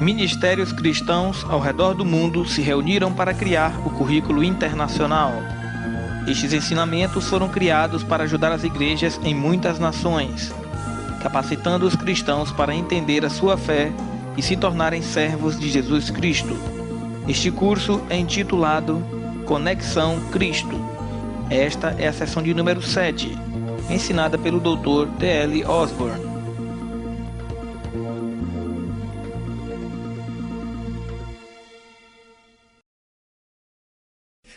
Ministérios cristãos ao redor do mundo se reuniram para criar o currículo internacional. Estes ensinamentos foram criados para ajudar as igrejas em muitas nações, capacitando os cristãos para entender a sua fé e se tornarem servos de Jesus Cristo. Este curso é intitulado Conexão Cristo. Esta é a sessão de número 7, ensinada pelo Dr. D.L. Osborne.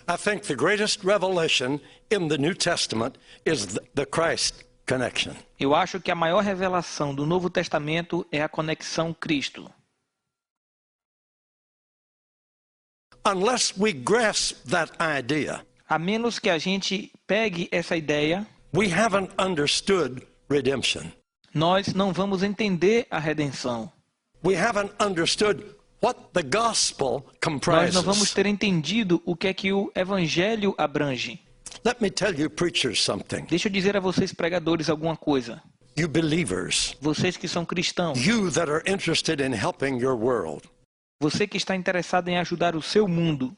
I think the greatest revelation in the New Testament is the Christ connection. Eu acho que a maior revelação do Novo Testamento é a conexão Cristo. Unless we grasp that idea, A menos que a gente pegue essa ideia, we haven't understood redemption. nós não vamos entender a redenção. We haven't understood what the gospel Nós comprises. não vamos ter entendido o que é que o Evangelho abrange. Let me tell you preachers something. Deixa eu dizer a vocês pregadores alguma coisa. You believers, Vocês que são cristãos, you that are interested in helping your world. você que está interessado em ajudar o seu mundo.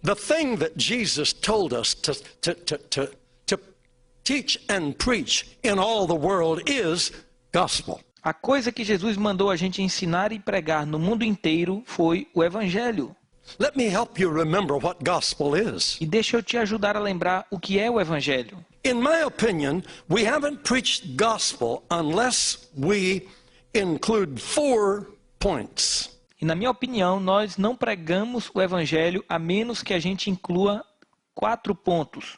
The thing that Jesus told us to teach and preach in all the world is gospel. A coisa que Jesus mandou a gente ensinar e pregar no mundo inteiro foi o Evangelho. Let me help you remember what gospel is. E deixa eu te ajudar a lembrar o que é o Evangelho. In my opinion, we haven't preached gospel unless we include 4 points. E na minha opinião, nós não pregamos o Evangelho a menos que a gente inclua 4 pontos.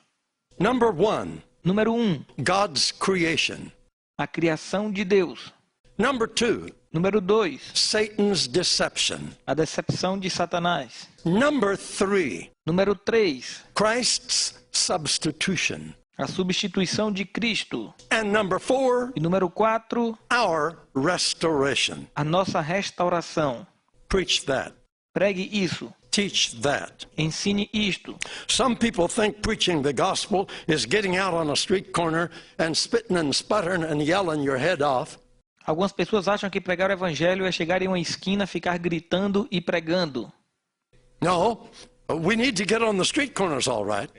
Number 1, Número 1, God's creation. a criação de Deus. Number 2, Número 2, Satan's deception. a decepção de Satanás. Number 3, Número 3, Christ's substitution. a substituição de Cristo. And number 4, E número 4, our restoration. a nossa restauração. Preach that. Pregue isso. Teach that. Ensine isto. Some people think preaching the gospel is getting out on a street corner and spitting and sputtering and yelling your head off. Algumas pessoas acham que pregar o Evangelho é chegar em uma esquina, ficar gritando e pregando. No, we need to get on the street corners, all right.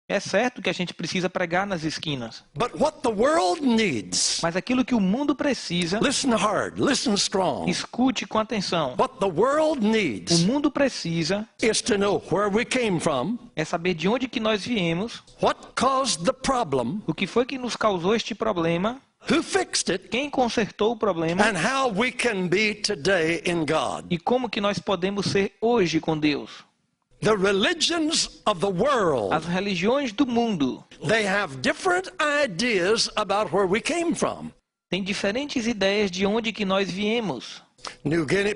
É certo que a gente precisa pregar nas esquinas. But what the world needs, Mas aquilo que o mundo precisa, listen hard, listen strong. escute com atenção. What the world O needs mundo precisa is to know where we came from, é saber de onde que nós viemos, what caused the problem, o que foi que nos causou este problema, who fixed it, quem consertou o problema and how we can be today in God. e como que nós podemos ser hoje com Deus. The religions of the world, As religiões do mundo they have different ideas about where we came from. têm diferentes ideias de onde que nós viemos. New Guinea,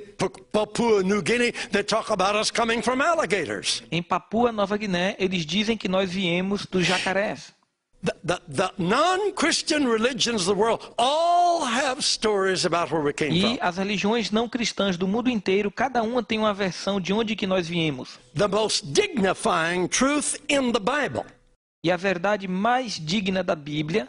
Papua New Guinea, they talk about us coming from alligators. Em Papua Nova Guiné, eles dizem que nós viemos dos jacarés. The non-Christian religions of the world all have stories about where we came E from. as religiões não cristãs do mundo inteiro, cada uma tem uma versão de onde que nós viemos. The most dignifying truth in the Bible E a verdade mais digna da Bíblia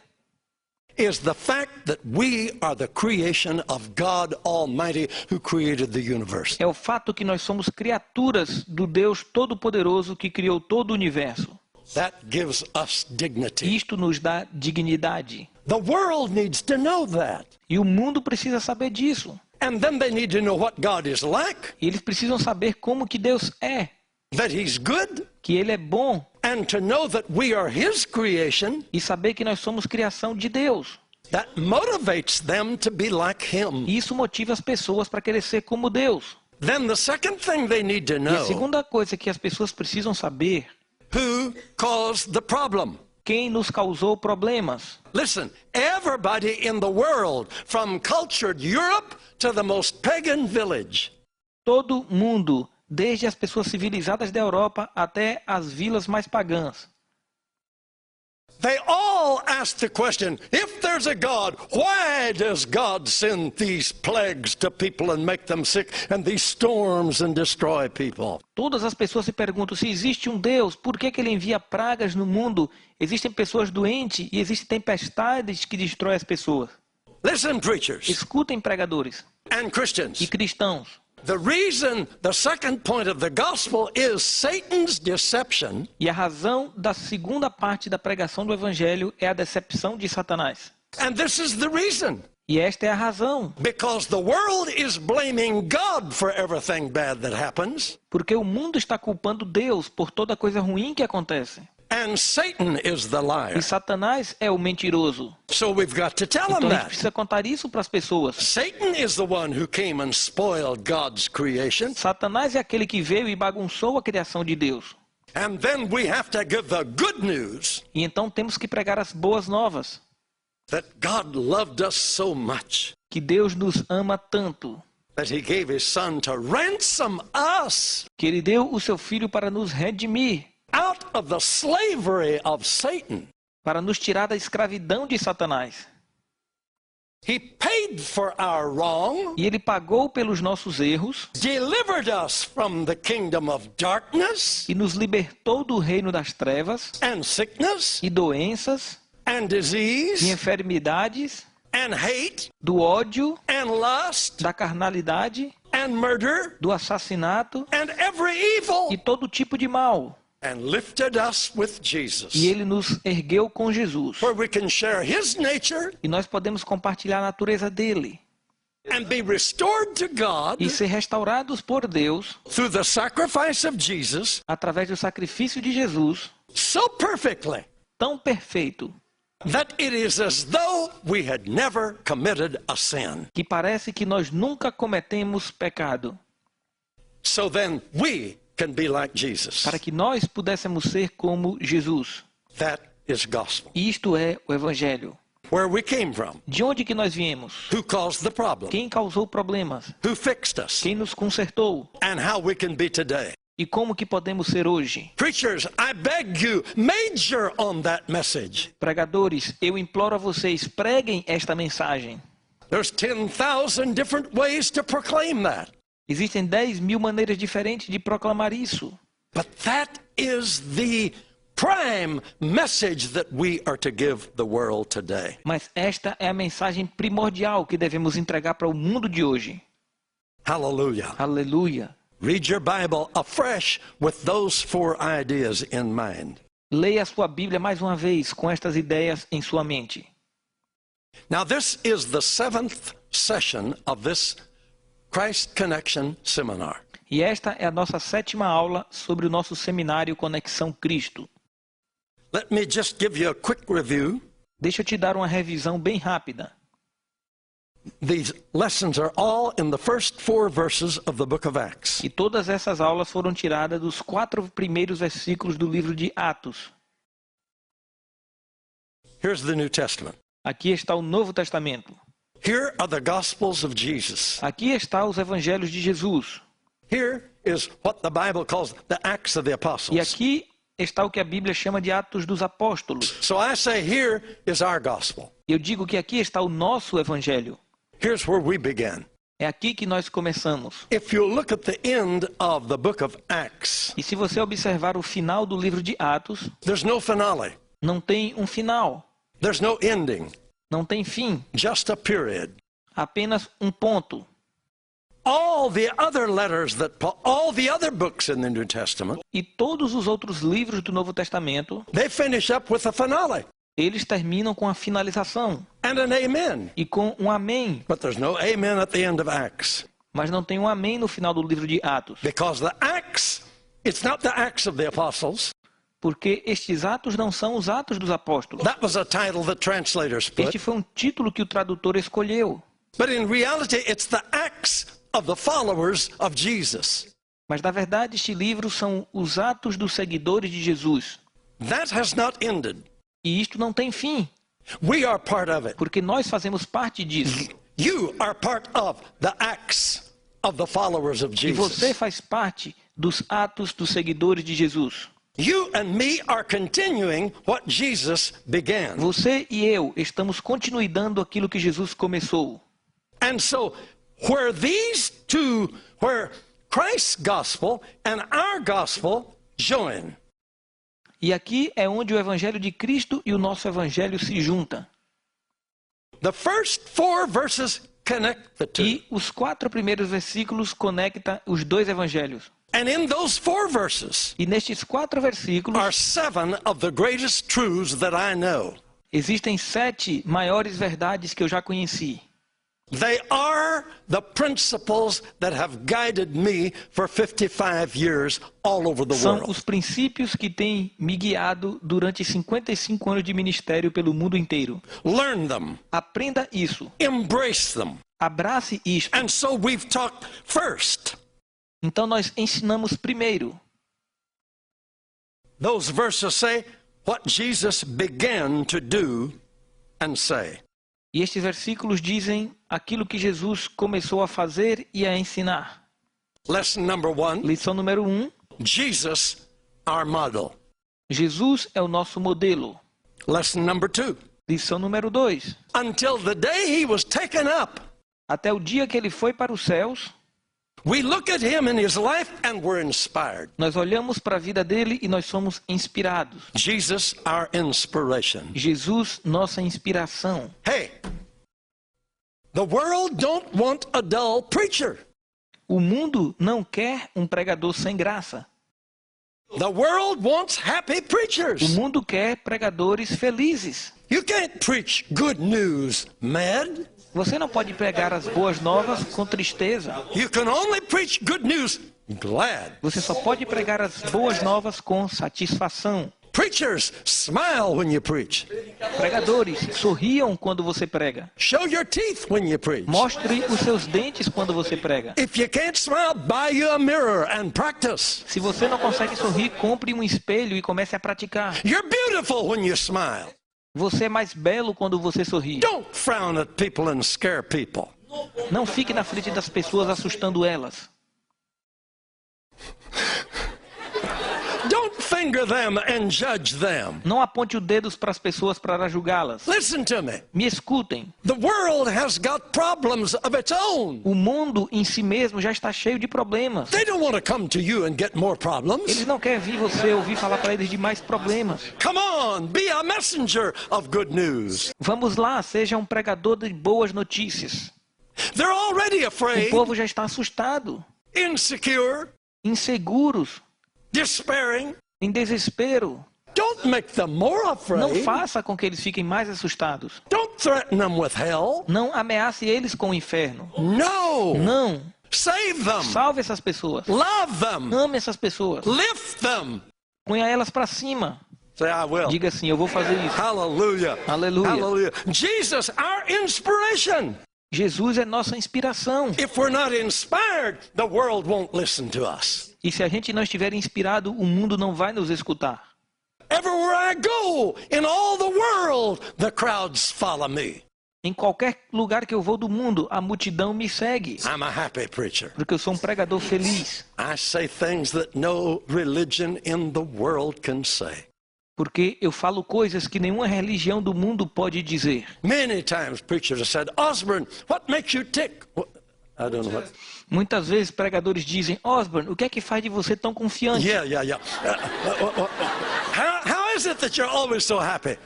is the fact that we are the creation of God Almighty who created the universe. é o fato que nós somos criaturas do Deus Todo-Poderoso que criou todo o universo. That gives us dignity. Isto nos dá dignidade. The world needs to know that. E o mundo precisa saber disso. And then they need to know what God is like, E eles precisam saber como que Deus é, that He's good, que Ele é bom, and to know that we are His creation. e saber que nós somos criação de Deus. That motivates them to be like Him. E isso motiva as pessoas para querer ser como Deus. Then the second thing they need to E a know, segunda coisa que as pessoas precisam saber, who caused the problem. quem nos causou problemas. Listen, everybody in the world, from cultured Europe to the most pagan village, Todo mundo, desde as pessoas civilizadas da Europa até as vilas mais pagãs. they all ask the question, if there's a God, why does God send these plagues to people and make them sick, and these storms and destroy people? Todas as pessoas se perguntam se existe um Deus, por que que Ele envia pragas no mundo? Existem pessoas doentes e existem tempestades que destroem as pessoas. Listen, preachers Escutem, pregadores and Christians. e cristãos. The reason, the second point of the gospel is Satan's deception E a razão da segunda parte da pregação do evangelho é a decepção de Satanás. and this is the reason. E esta é a razão, Because the world is blaming God for everything bad that happens, porque o mundo está culpando Deus por toda coisa ruim que acontece. and Satan is the E liar. Satanás é o mentiroso. So we've got to tell Então him a gente that. precisa contar isso para as pessoas. Satan is the one who came and spoiled God's creation, Satanás é aquele que veio e bagunçou a criação de Deus. and then we have to give the good news E então temos que pregar as boas novas, that God loved us so much que Deus nos ama tanto, that he gave his son to ransom us que Ele deu o seu Filho para nos redimir, out of the slavery of Satan. para nos tirar da escravidão de Satanás. He paid for our wrong, E Ele pagou pelos nossos erros delivered us from the kingdom of darkness e nos libertou do reino das trevas and sickness e doenças and e disease enfermidades, and hate do ódio, and lust da carnalidade, and murder do assassinato and every evil, e todo tipo de mal. and lifted us with Jesus, E Ele nos ergueu com Jesus. where we can share his nature E nós podemos compartilhar a natureza dele and be restored to God e ser restaurados por Deus through the sacrifice of Jesus através do sacrifício de Jesus, so perfectly tão perfeito that it is as though we had never committed a sin. que parece que nós nunca cometemos pecado, So then we can be like Jesus. para que nós pudéssemos ser como Jesus. That is gospel. Isto é o Evangelho. Where we came from, De onde que nós viemos? who caused the problem, Quem causou problemas? who fixed us, Quem nos consertou? and how we can be today. E como que podemos ser hoje? Preachers, I beg you, major on that message. Pregadores, eu imploro a vocês, preguem esta mensagem. There's 10,000 different ways to proclaim that. Existem 10.000 maneiras diferentes de proclamar isso. But that is the prime message that we are to give the world today. Mas esta é a mensagem primordial que devemos entregar para o mundo de hoje. Hallelujah. Aleluia. Read your Bible afresh with those 4 ideas in mind. Leia a sua Bíblia mais uma vez com estas ideias em sua mente. Now, this is the 7th session of this Christ Connection seminar. E esta é a nossa 7ª aula sobre o nosso seminário Conexão Cristo. Let me just give you a quick review. Deixa eu te dar uma revisão bem rápida. These lessons are all in the first 4 verses of the book of Acts. E todas essas aulas foram tiradas dos 4 primeiros versículos do livro de Atos. Here's the New Testament. Aqui está o Novo Testamento. Here are the Gospels of Jesus. Aqui está os Evangelhos de Jesus. Here is what the Bible calls the Acts of the E Apostles. aqui está o que a Bíblia chama de Atos dos Apóstolos. So I say here is our gospel. Eu digo que aqui está o nosso Evangelho. Here's where we began. É aqui que nós começamos. If you look at the end of the book of Acts, E se você observar o final do livro de Atos, there's no finale. não tem um final, There's no ending. não tem fim, Just a period. apenas um ponto. All the other letters all the other books in the New Testament, E todos os outros livros do Novo Testamento, they finish up with a finale eles terminam com a finalização and an amen. e com um amém. But there's no amen at the end of Acts. Mas não tem um amém no final do livro de Atos. Because the Acts, it's not the Acts of the Apostles. Porque estes atos não são os atos dos apóstolos. That was a title that translators put. Este foi um título que o tradutor escolheu. But in reality, it's the Acts of the followers of Jesus. Mas na verdade este livro são os atos dos seguidores de Jesus. That has not ended. E isto não tem fim. We are part of it. Porque nós fazemos parte disso. You are part of the Acts of the followers of E você Jesus. faz parte dos atos dos seguidores de Jesus. You and me are continuing what Jesus began. Você e eu estamos continuando aquilo que Jesus começou. And so, where Christ's gospel and our gospel join, E aqui é onde o evangelho de Cristo e o nosso evangelho se juntam. The first 4 verses connect the two. E os 4 primeiros versículos conectam os 2 evangelhos. And in those 4 verses E nestes 4 versículos are 7 of the greatest truths that I know. existem 7 maiores verdades que eu já conheci. They are the principles that have guided me for 55 years all over the São world. os princípios que têm me guiado durante 55 anos de ministério pelo mundo inteiro. Learn them, Aprenda isso. embrace them. Abrace isto. And so we've talked first. Então nós ensinamos primeiro. Those verses say what Jesus began to do and say. E estes versículos dizem aquilo que Jesus começou a fazer e a ensinar. Lesson number 1, Lição número 1. Jesus, our model. Jesus é o nosso modelo. Lesson number 2, Lição número 2. until the day he was taken up, Até o dia que ele foi para os céus, we look at him in his life and we're inspired. nós olhamos para a vida dele e nós somos inspirados. Jesus, our inspiration. Jesus, nossa inspiração. Hey, the world don't want a dull preacher. O mundo não quer um pregador sem graça. The world wants happy O preachers. mundo quer pregadores felizes. You can't preach good news mad. Você não pode pregar as boas novas com tristeza. You can only preach good news glad. Você só pode pregar as boas novas com satisfação. Preachers, smile when you preach. Pregadores, sorriam quando você prega. Show your teeth when you preach. Mostre os seus dentes quando você prega. If you can't smile, buy you a mirror and practice. Se você não consegue sorrir, compre um espelho e comece a praticar. You're beautiful when you smile. Você é mais belo quando você sorri. Don't frown at people and scare people. Não fique na frente das pessoas assustando elas. Don't finger them and judge them. Não aponte o dedo para as pessoas para julgá-las. Listen to me. Me escutem. The world has got problems of its own. O mundo em si mesmo já está cheio de problemas. They don't want to come to you and get more problems. Eles não querem vir você ouvir falar para eles de mais problemas. Come on, be a messenger of good news. Vamos lá, seja um pregador de boas notícias. They're already O afraid, povo já está assustado, insecure, inseguros, despairing. em desespero. Don't make them more Não afraid. faça com que eles fiquem mais assustados. Don't threaten them with hell. Não ameace eles com o inferno. No. Não. Save them. Salve essas pessoas. Love them. Ame essas pessoas. Lift them. Ponha elas para cima. Say, I will. Diga assim, eu vou fazer isso. Hallelujah. Aleluia. Hallelujah. Jesus, our inspiration. Jesus é nossa inspiração. If we're not inspired, the world won't listen to us. E se a gente não estiver inspirado, o mundo não vai nos escutar. Everywhere I go, in all the world, the crowds follow me. Em qualquer lugar que eu vou do mundo, a multidão me segue. I'm a happy preacher. Porque eu sou um pregador feliz. I say things that no religion in the world can say. Porque eu falo coisas que nenhuma religião do mundo pode dizer. Many times preachers have said, Osborne, what makes you tick? I don't know what. Muitas vezes pregadores dizem, Osborne, o que é que faz de você tão confiante? Yeah. How is it that you're always so happy?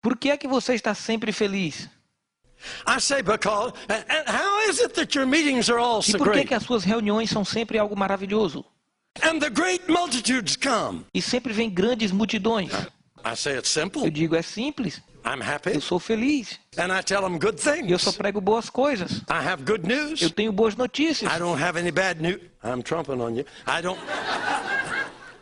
Por que é que você está sempre feliz? I say because, and how is it that your meetings are all E so por que great? que as suas reuniões são sempre algo maravilhoso? And the great multitudes come. E sempre vem grandes multidões. I say it's Eu simple. digo, é simples. I'm happy. Eu sou feliz. And I tell them good E eu só things. prego boas coisas. I have good news. Eu tenho boas notícias. I don't have any bad news. I'm trumping on you.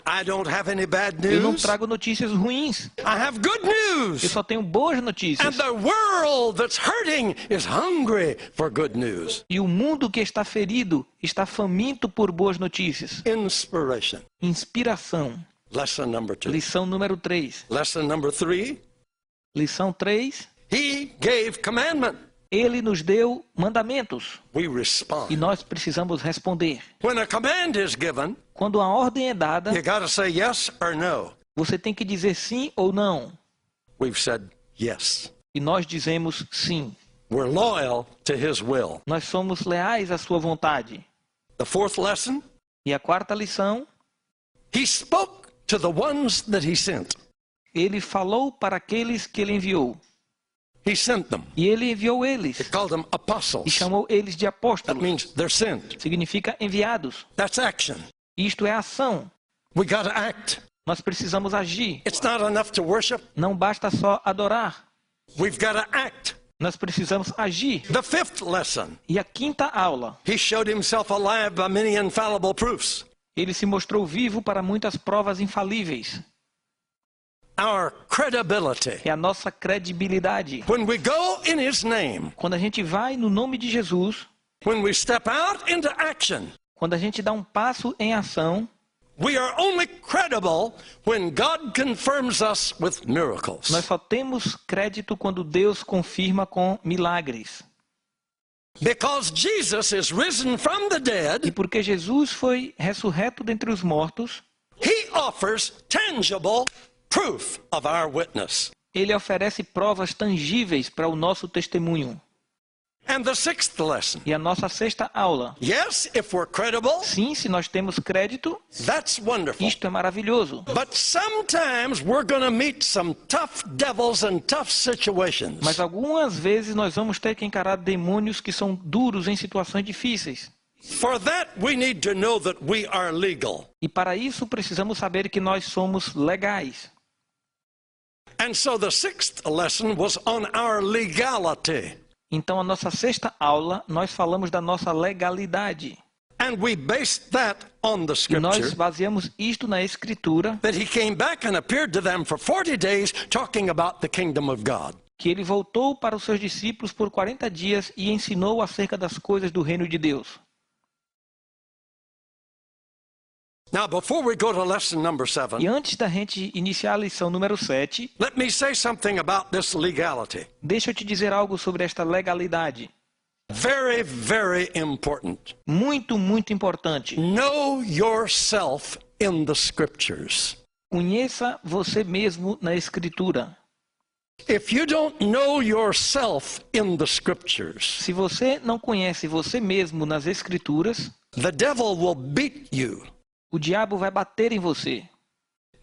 I don't have any bad Eu não news. trago notícias ruins. I have good Eu news. só tenho boas And notícias. the world that's hurting is hungry for good news. E o mundo que está ferido está faminto por boas notícias. Inspiration. Inspiração. Lesson number 2. Lição número 3. Lesson number 3. Lição 3. He gave commandment. Ele nos deu mandamentos. We E respond. nós precisamos responder. When a command is given, Quando a ordem é dada, you got to say yes or no. você tem que dizer sim ou não. We've said yes. E nós dizemos sim. We're loyal to his will. Nós somos leais à sua vontade. The fourth lesson, E a quarta lição, he spoke to the ones that he sent. ele falou para aqueles que ele enviou. He sent them. E ele enviou eles. He called them E apostles. chamou eles de That apóstolos. means they're sent. Significa enviados. That's action. Isto é ação. We got to act. Nós precisamos agir. It's not enough to worship. Não basta só adorar. We've got to act. Nós precisamos agir. The fifth lesson. E a quinta aula. He showed himself alive by many infallible proofs. Ele se mostrou vivo para muitas provas infalíveis. Our credibility. É a nossa credibilidade. When we go in his name, Quando a gente vai no nome de Jesus, when we step out into action, quando a gente dá um passo em ação, we are only credible when God confirms us with miracles. nós só temos crédito quando Deus confirma com milagres. Because Jesus is risen from the E dead, porque Jesus foi ressurreto dentre os mortos, he offers tangible proof of our witness. ele oferece provas tangíveis para o nosso testemunho. And the sixth lesson. E a nossa sexta aula. Yes, if we're credible, Sim, se nós temos crédito, that's wonderful. isto é maravilhoso. But sometimes we're going to meet some tough devils and tough situations. Mas algumas vezes nós vamos ter que encarar demônios que são duros em situações difíceis. For that, we need to know that we are legal. E para isso precisamos saber que nós somos legais. And so the sixth lesson was on our legality. Então a nossa sexta aula, nós falamos da nossa legalidade. And we based that on the E nós scripture baseamos isto na Escritura, that he came back and appeared to them for 40 days talking about the kingdom of God. que ele voltou para os seus discípulos por 40 dias e ensinou acerca das coisas do reino de Deus. Now, before we go to lesson number 7, E antes da gente iniciar a lição número 7, let me say something about this legality. deixa eu te dizer algo sobre esta legalidade. Very, very important. Muito, muito importante. Know yourself in the scriptures. Conheça você mesmo na Escritura. If you don't know yourself in the scriptures, Se você não conhece você mesmo nas Escrituras, the devil will beat you. o diabo vai bater em você.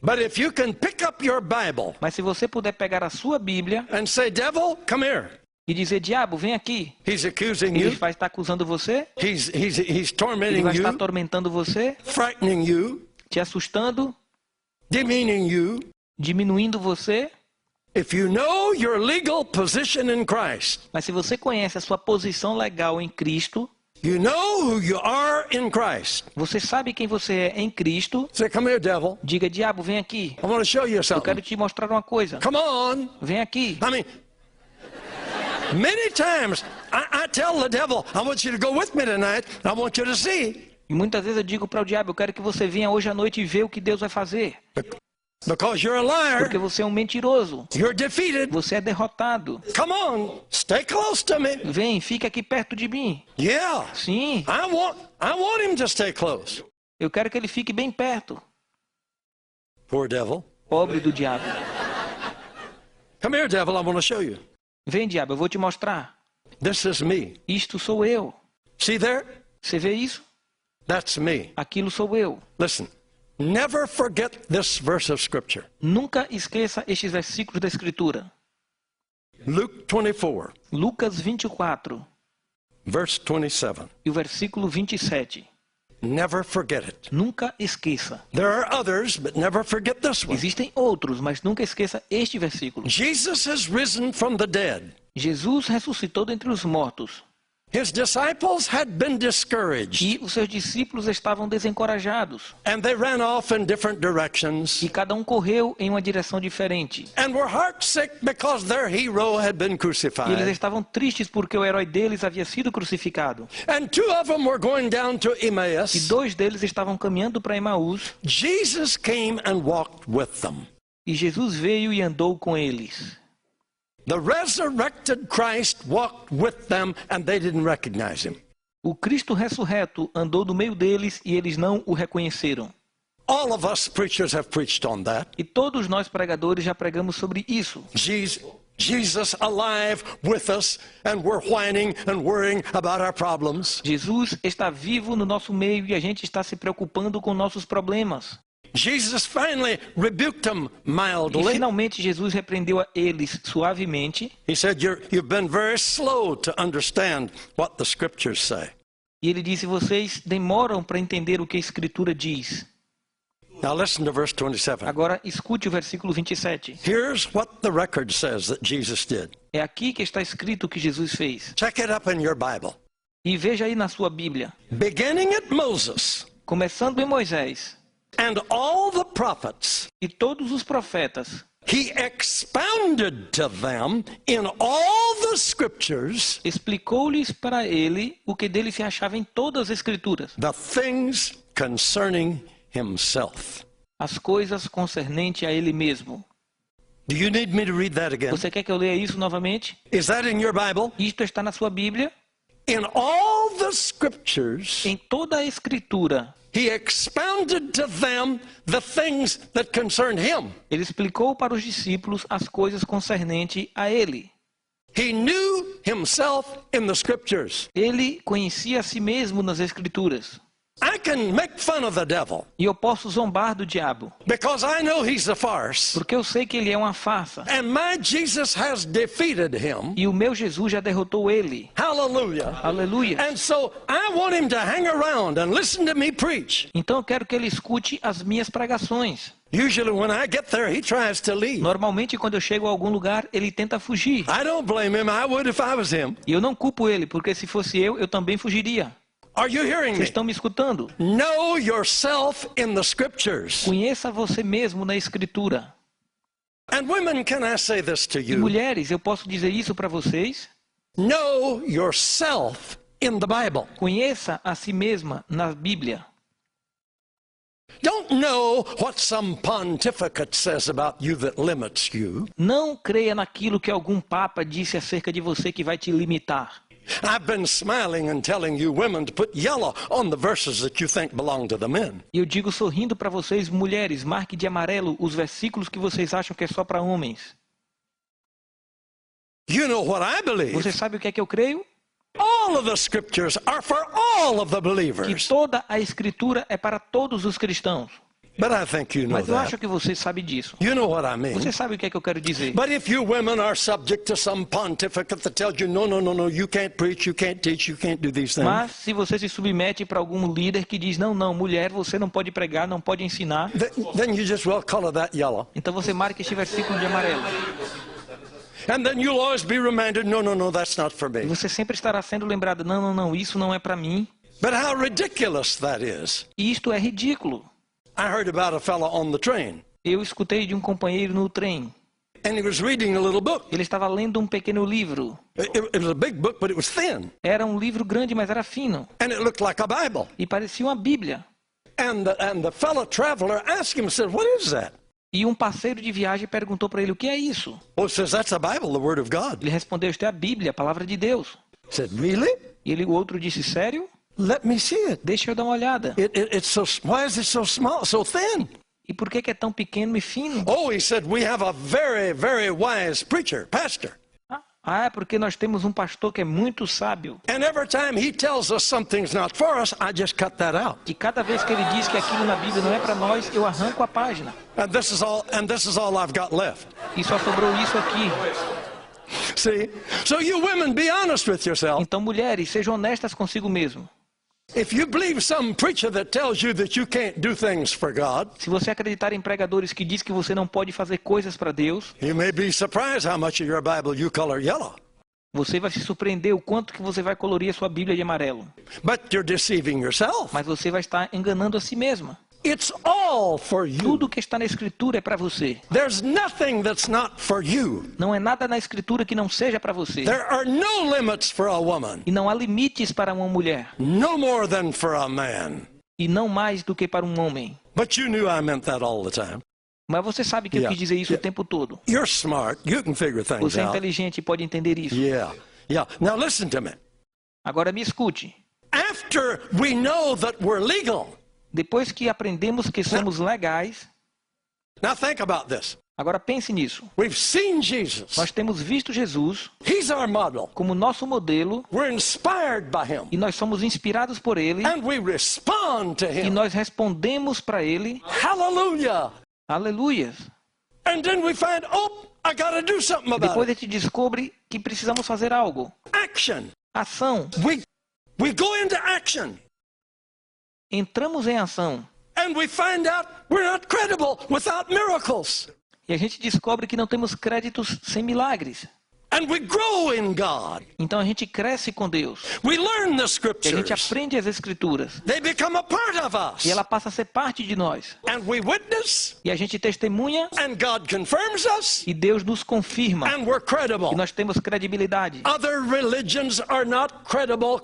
But if you can pick up your Bible Mas se você puder pegar a sua Bíblia and say, devil, come here. e dizer, diabo, vem aqui. He's accusing Ele you. vai estar acusando você, He's ele tormenting vai estar you, atormentando você, frightening you, te assustando, demeaning you. diminuindo você. If you know your legal position in Christ, Mas se você conhece a sua posição legal em Cristo, you know who you are in Christ. você sabe quem você é em Cristo, Say, come here, devil. diga, diabo, vem aqui. I want to show you Eu quero something. te mostrar uma coisa. Come on. Vem aqui. I mean, many times I tell the devil, I want you to go with me tonight. I want you to see. E muitas vezes eu digo para o diabo, eu quero que você venha hoje à noite e veja o que Deus vai fazer. Because you're a liar. Porque você é um mentiroso. You're defeated. Você é derrotado. Come on. Stay close to me. Vem, fica aqui perto de mim. Yeah. Sim, I want him to stay close. eu quero que ele fique bem perto. Poor devil. Pobre do diabo. Come here, devil. I want to show you. Vem, diabo, eu vou te mostrar. This is me. Isto sou eu. See there? Você vê isso? That's me. Aquilo sou eu. Listen. Never forget this verse of scripture. Nunca esqueça estes versículos da Escritura. Luke 24, Lucas 24 verse 27. e o versículo 27. Never forget it. Nunca esqueça. There are others, but never forget this one. Existem outros, mas nunca esqueça este versículo. Jesus has risen from the dead. Jesus ressuscitou dentre os mortos. His disciples had been discouraged, E os seus discípulos estavam desencorajados. and they ran off in different directions, E cada um correu em uma direção diferente. and were heartsick because their hero had been E eles crucified. estavam tristes porque o herói deles havia sido crucificado. And two of them were going down to E Emmaus. dois deles estavam caminhando para Emaús. Jesus came and walked with them. E Jesus veio e andou com eles. The resurrected Christ walked with them, and they didn't recognize him. O Cristo ressurreto andou no meio deles e eles não o reconheceram. All of us preachers have preached on that. E todos nós pregadores já pregamos sobre isso. Jesus alive with us, and we're whining and worrying about our problems. Jesus está vivo no nosso meio e a gente está se preocupando com nossos problemas. Jesus finally rebuked them E mildly. finalmente Jesus repreendeu a eles suavemente. He said, you've been very slow to understand what the scriptures say. E ele disse, vocês demoram para entender o que a Escritura diz. Now listen to verse 27. Agora escute o versículo 27. Here's what the record says that Jesus did. É aqui que está escrito o que Jesus fez. Check it up in your Bible. E veja aí na sua Bíblia. Beginning at Moses Começando em Moisés and all the prophets, e todos os profetas, he expounded to them in all the scriptures explicou-lhes para ele o que dele se achava em todas as Escrituras, the things concerning himself. as coisas concernentes a ele mesmo. Do you need me to read that again? Você quer que eu leia isso novamente? Is that in your Bible? Isto está na sua Bíblia. In all the scriptures, Em toda a Escritura, he expounded to them the things that concerned him. ele explicou para os discípulos as coisas concernentes a ele. He knew himself in the scriptures. Ele conhecia a si mesmo nas Escrituras. I can make fun of the devil E eu posso zombar do diabo, because I know he's a farce. porque eu sei que ele é uma farsa. And my Jesus has defeated him. E o meu Jesus já derrotou ele. Hallelujah. Aleluia. And so I want him to hang around and listen to me preach. Então eu quero que ele escute as minhas pregações. Usually when I get there, he tries to leave. Normalmente, quando eu chego a algum lugar, ele tenta fugir. I don't blame him. I would if I was him. E eu não culpo ele, porque se fosse eu também fugiria. Are you hearing Vocês me? estão me escutando? Know yourself in the scriptures. Conheça você mesmo na Escritura. And women, can I say this to E you? mulheres, eu posso dizer isso para vocês? Know yourself in the Bible. Conheça a si mesma na Bíblia. Don't know what some pontificate says about you that limits you. Não creia naquilo que algum papa disse acerca de você que vai te limitar. I've been smiling and telling you women to put yellow on the verses that you think belong to the men. E eu digo sorrindo para vocês, mulheres, marque de amarelo os versículos que vocês acham que é só para homens. You know what I believe. Você sabe o que é que eu creio? All of the scriptures are for all of the Que believers. toda a Escritura é para todos os cristãos. But I think you know Mas eu acho that. que você sabe disso. You know what I mean. Você sabe o que é que eu quero dizer. But if you women are subject to some pontificate that tells you, no, you can't preach, you can't teach, you can't do these things. Mas se você se submete para algum líder que diz, não, mulher, você não pode pregar, não pode ensinar, Then you just well color that yellow. então você marca este versículo de amarelo. And then you'll always be reminded, no, that's not for E me. você sempre estará sendo lembrado, não, isso não é para mim. But how ridiculous that is. E isto é ridículo. I heard about a fellow on the train, Eu escutei de um companheiro no trem. and he was reading a little book. Ele estava lendo um pequeno livro. It was a big book, but it was thin, Era um livro grande, mas era fino. and it looked like a Bible. E parecia uma Bíblia. And the fellow traveler asked him, said, what is that? E um parceiro de viagem perguntou para ele, o que é isso? Oh, he says, that's a Bible, the Word of God. Ele respondeu, isto é a Bíblia, a palavra de Deus. He said, really? E o outro disse, sério? Let me see it. Deixa eu dar uma olhada. Why is it so small, so thin? E por que é tão pequeno e fino? Oh, he said, we have a very, very wise preacher, pastor. É porque nós temos um pastor que é muito sábio. And every time he tells us something's not for us, I just cut that out. E cada vez que ele diz que aquilo na Bíblia não é para nós, eu arranco a página. And this is all I've got left. E só sobrou isso aqui. See? So you women, be honest with yourself. Então, mulheres, sejam honestas consigo mesmo. If you believe some preacher that tells you that you can't do things for God, Se você acreditar em pregadores que diz que você não pode fazer coisas para Deus, you may be surprised how much of your Bible you color yellow. você vai se surpreender o quanto que você vai colorir a sua Bíblia de amarelo. But you're deceiving yourself. Mas você vai estar enganando a si mesma. It's all for you. Tudo que está na Escritura é para você. There's nothing that's not for you. Não é nada na Escritura que não seja para você. There are no limits for a woman, E não há limites para uma mulher. no more than for a man. E não mais do que para um homem. But you knew I meant that all the time. Mas você sabe que eu quis dizer isso o tempo todo. You're smart. You can figure things Você é out. inteligente e pode entender isso. Yeah. Now listen to me. Agora me escute. After we know that we're legal, Depois que aprendemos que somos legais, now think about this. Agora pense nisso. We've seen Jesus. Nós temos visto Jesus He's our model. como nosso modelo We're inspired by him. e nós somos inspirados por ele And we respond to e him. nós respondemos para ele. Hallelujah. Aleluias. And then we find, oh, I got to do something about Depois it. a gente descobre que precisamos fazer algo. Action. Ação. We go into action. Entramos em ação. And we find out we're not credible without miracles. E a gente descobre que não temos créditos sem milagres. And we grow in God. Então a gente cresce com Deus. We learn the E a gente scriptures. aprende as Escrituras. They become a part of us. E ela passa a ser parte de nós. And we witness. E a gente testemunha And God confirms us. e Deus nos confirma. And we're credible. E nós temos credibilidade. Other religions are not credible.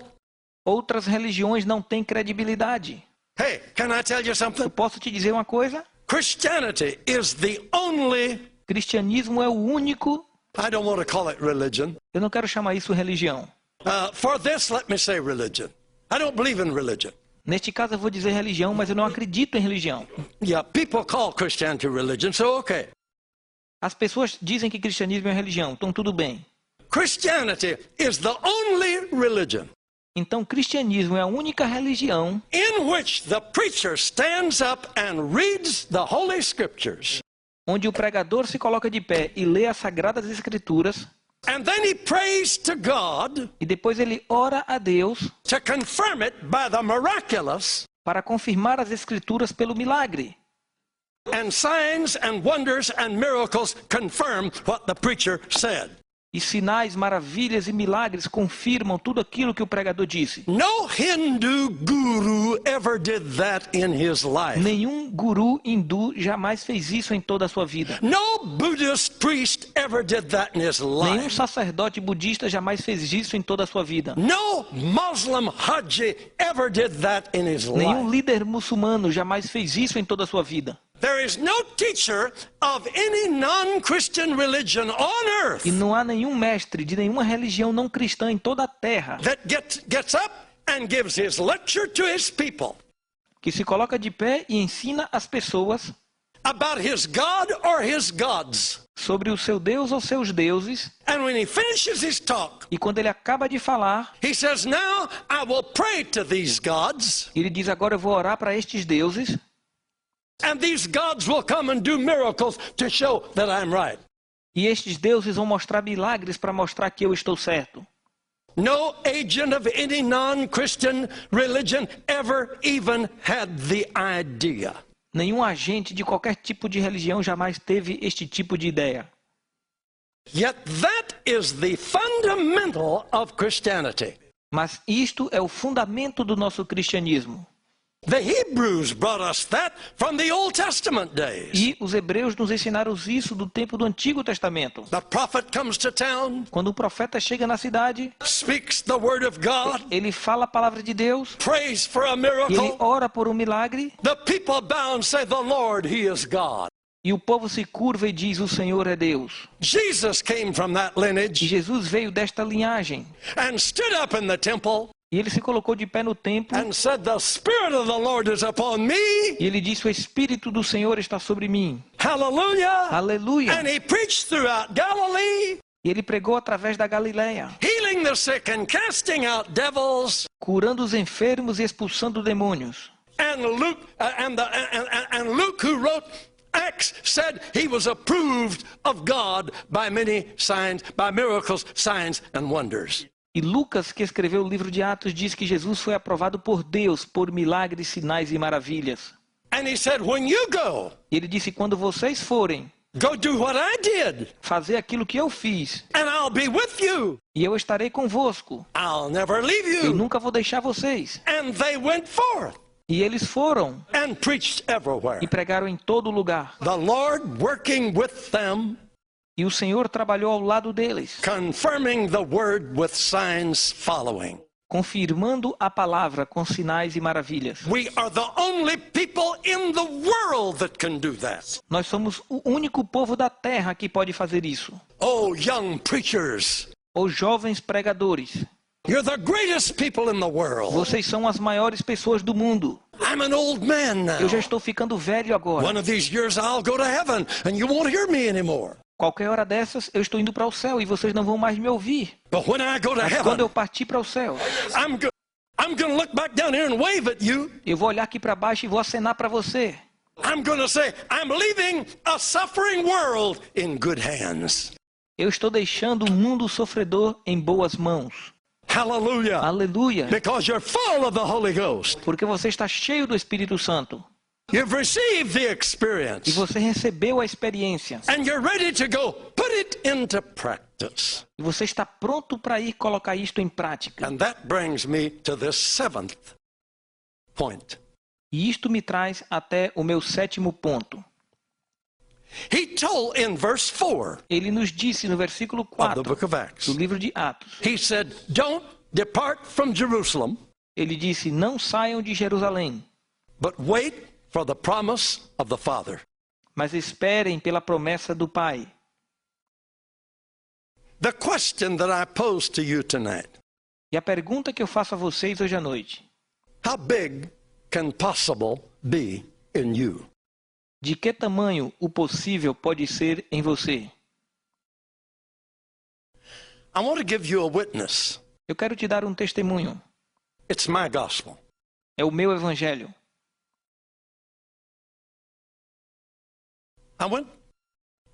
Outras religiões não têm credibilidade. Hey, can I tell you Eu something? posso te dizer uma coisa? Christianity is the only, Cristianismo é o único... I don't want to call it religion. Eu não quero chamar isso religião. For this, let me say religion. I don't believe in religion. Neste caso eu vou dizer religião, mas eu não acredito em religião. Yeah, people call Christianity religion, so okay. As pessoas dizem que cristianismo é religião, então tudo bem. Christianity is the only religion Então cristianismo é a única religião in which the preacher stands up and reads the Holy Scriptures. onde o pregador se coloca de pé e lê as Sagradas Escrituras And then he prays to God e depois ele ora a Deus to confirm it by the miraculous, para confirmar as Escrituras pelo milagre. and signs and wonders and miracles confirm what the preacher said. E sinais, maravilhas e milagres confirmam tudo aquilo que o pregador disse. No Hindu guru ever did that in his life. Nenhum guru hindu jamais fez isso em toda a sua vida. No Buddhist priest ever did that in his Nenhum life. sacerdote budista jamais fez isso em toda a sua vida. No Muslim Haji ever did that in his Nenhum life. líder muçulmano jamais fez isso em toda a sua vida. There is no teacher of any non-Christian religion on earth E não há nenhum mestre de nenhuma religião não cristã em toda a terra that gets up and gives his lecture to his people que se coloca de pé e ensina as pessoas about his God or his gods. sobre o seu Deus ou seus deuses. And when he finishes his talk, E quando ele acaba de falar, he says, now I will pray to these gods, ele diz: agora eu vou orar para estes deuses. and these gods will come and do miracles to show that I'm right. E estes deuses vão mostrar milagres para mostrar que eu estou certo. No agent of any non-Christian religion ever even had the idea. Nenhum agente de qualquer tipo de religião jamais teve este tipo de ideia. Yet that is the fundamental of Christianity. Mas isto é o fundamento do nosso cristianismo. The Hebrews brought us that from the Old Testament days. E os hebreus nos ensinaram isso do tempo do Antigo Testamento. The prophet comes to town, Quando o profeta chega na cidade, speaks the word of God, ele fala a palavra de Deus prays for a e ele miracle. ora por um milagre. The people bow and say, the Lord, He is God. E o povo se curva e diz: o Senhor é Deus. Jesus came from that E lineage Jesus veio desta linhagem. and stood up in the temple E ele se colocou de pé no templo. and said, the Spirit of the Lord is upon me. E ele disse: o Espírito do Senhor está sobre mim. Hallelujah. Aleluia. And He preached throughout Galilee, E ele pregou através da Galileia, healing the sick and casting out devils. curando os enfermos e expulsando demônios. And Luke, who wrote Acts, said he was approved of God by many signs, by miracles, signs, and wonders. E Lucas, que escreveu o livro de Atos, diz que Jesus foi aprovado por Deus por milagres, sinais e maravilhas. And he said, when you go, E ele disse: quando vocês forem go do what I did, fazer aquilo que eu fiz, and I'll be with you. e eu estarei convosco. I'll never leave Eu you. nunca vou deixar vocês. And they went forth E eles foram and preached everywhere. e pregaram em todo lugar. The Lord working with them, E o Senhor trabalhou ao lado deles, confirming the word with signs following. confirmando a palavra com sinais e maravilhas. We are the only people in the world that can do that. Nós somos o único povo da terra que pode fazer isso. Oh, young preachers, Os jovens pregadores, You're the greatest people in the world. Vocês são as maiores pessoas do mundo. I'm an old man now. Eu já estou ficando velho agora. One of these years I'll go to heaven and you won't hear me anymore. Qualquer hora dessas, eu estou indo para o céu e vocês não vão mais me ouvir. But when I go to Mas heaven, quando eu partir para o céu, I'm going to look back down here and wave at you. eu vou olhar aqui para baixo e vou acenar para você. I'm going to say, I'm leaving a suffering world in good hands. Eu estou deixando o mundo sofredor em boas mãos. Hallelujah. Aleluia. Because you're full of the Holy Ghost. Porque você está cheio do Espírito Santo. You've received the E experience. você recebeu a experiência. And you're ready to go put it into practice. E você está pronto para ir colocar isto em prática. And that brings me to this 7th point. E isto me traz até o meu 7º ponto. He told in verse 4 Ele nos disse no versículo of the 4 book of Acts. do livro de Atos. He said, don't depart from Jerusalem, Ele disse, não saiam de Jerusalém, but wait for the promise of the Father. mas esperem pela promessa do Pai. The question that I pose to you tonight, E a pergunta que eu faço a vocês hoje à noite, how big can possible be in you? de que tamanho o possível pode ser em você? I want to give you a witness. Eu quero te dar um testemunho. It's my gospel. É o meu evangelho.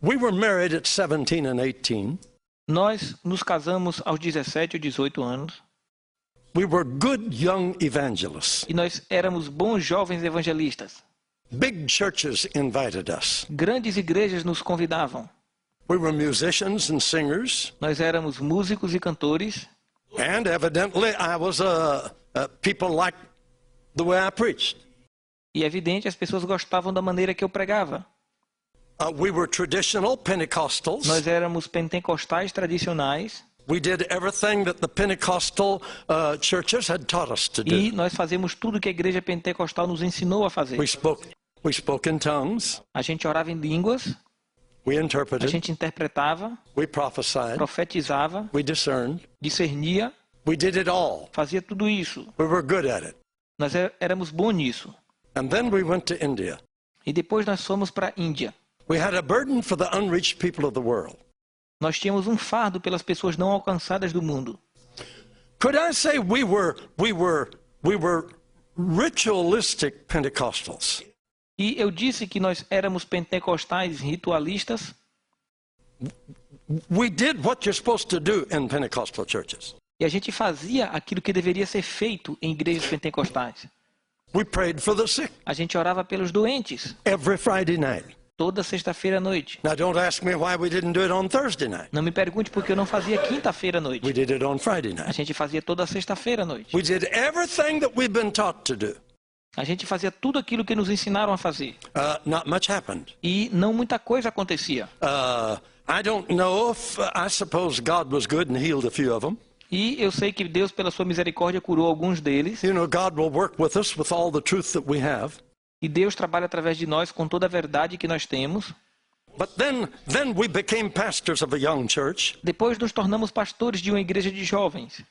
We were married at 17 and 18. Nós nos casamos aos 17 ou 18 anos. We were good young evangelists. E nós éramos bons jovens evangelistas. Big churches invited us. Grandes igrejas nos convidavam. We were musicians and singers. Nós éramos músicos e cantores. And evidently I was people liked the way I preached. E é evidente, as pessoas gostavam da maneira que eu pregava. We were traditional Pentecostals. Nós éramos pentecostais tradicionais. We did everything that the Pentecostal churches had taught us to do. E nós fazemos tudo que a igreja pentecostal nos ensinou a fazer. We spoke in tongues. A gente orava em línguas. We A interpreted. gente interpretava. We prophesied. Profetizava. We discerned. Discernia. We did it all. Fazia tudo isso. We were good at it. Nós éramos bons nisso. And then we went to India. E depois nós fomos para a Índia. We had a burden for the unreached people of the world. Nós tínhamos um fardo pelas pessoas não alcançadas do mundo. Could I say we were ritualistic Pentecostals? E eu disse que nós éramos pentecostais ritualistas. We did what you're supposed to do in Pentecostal churches. E a gente fazia aquilo que deveria ser feito em igrejas pentecostais. We prayed for the sick A gente orava pelos doentes every Friday night. toda sexta-feira à noite. Now don't ask me why we didn't do it on Thursday night. Não me pergunte por que eu não fazia quinta-feira à We noite. did it on Friday A night. gente fazia toda sexta-feira à noite. We did everything that we've been taught to do. A gente fazia tudo aquilo que nos ensinaram a fazer. Not much happened. E não muita coisa acontecia. I don't know if I suppose God was good and healed a few of them. E eu sei que Deus, pela sua misericórdia, curou alguns deles. You know, God will work with us with all the truth that we have. E Deus trabalha através de nós com toda a verdade que nós temos. But then we became pastors of a young church, Depois nos tornamos pastores de uma igreja de jovens.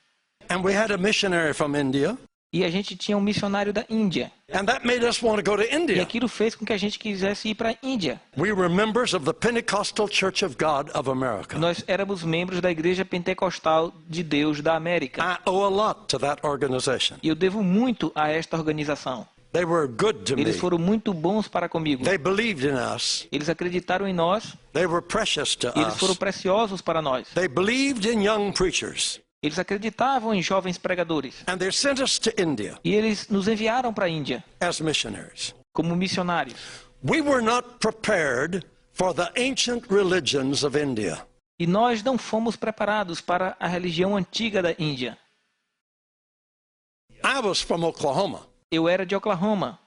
and we had a missionary from India, E a gente tinha um missionário da Índia. and that made us want to go to E India. aquilo fez com que a gente quisesse ir para a Índia. We were members of the Pentecostal Church of God of America. Nós éramos membros da Igreja Pentecostal de Deus da América. I owe a lot to that organization. E eu devo muito a esta organização. They were good to me. Eles foram muito bons para comigo. They believed in us. Eles acreditaram em nós. They were precious to E eles foram us. preciosos para nós. They believed in young preachers. Eles acreditavam em jovens pregadores. And they sent us to India E eles nos enviaram para a Índia as missionaries. como missionários. We were not prepared for the ancient religions of India. E nós não fomos preparados para a religião antiga da Índia. I was from Oklahoma, Eu era de Oklahoma,